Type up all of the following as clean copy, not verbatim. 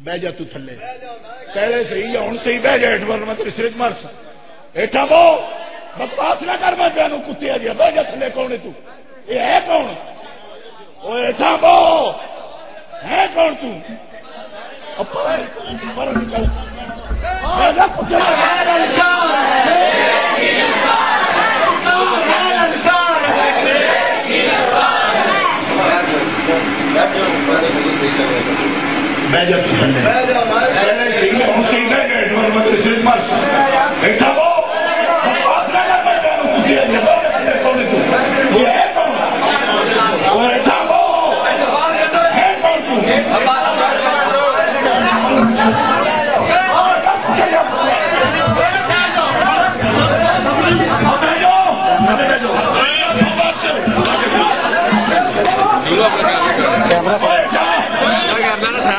बह जा तू थले पहले सही हूं सही बह जा हेठ वरना मैं तेरे सिर च मारसा हेठा बो बकवास ना कर मैं प्यानू कुत्ते आ गया बह जा थले कौन है तू ये है कौन हेठा बो है कौन तू पर निकल बह जा कुत्ते बह जा तू थले सही हूं सही बह जा हेठ वरना मैं तेरे सिर च मारसा हेठा बो बकवास ना कर मैं प्यानू कुत्ते आ गया बह जा थले कौन है तू ये है कौन हेठा बो है कौन तू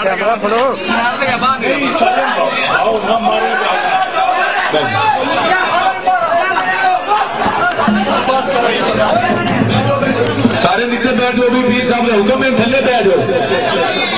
कैमरा फड़ो सारे नीचे बैठ लो भी साहब ने हुक्म में थले बैठ जाओ।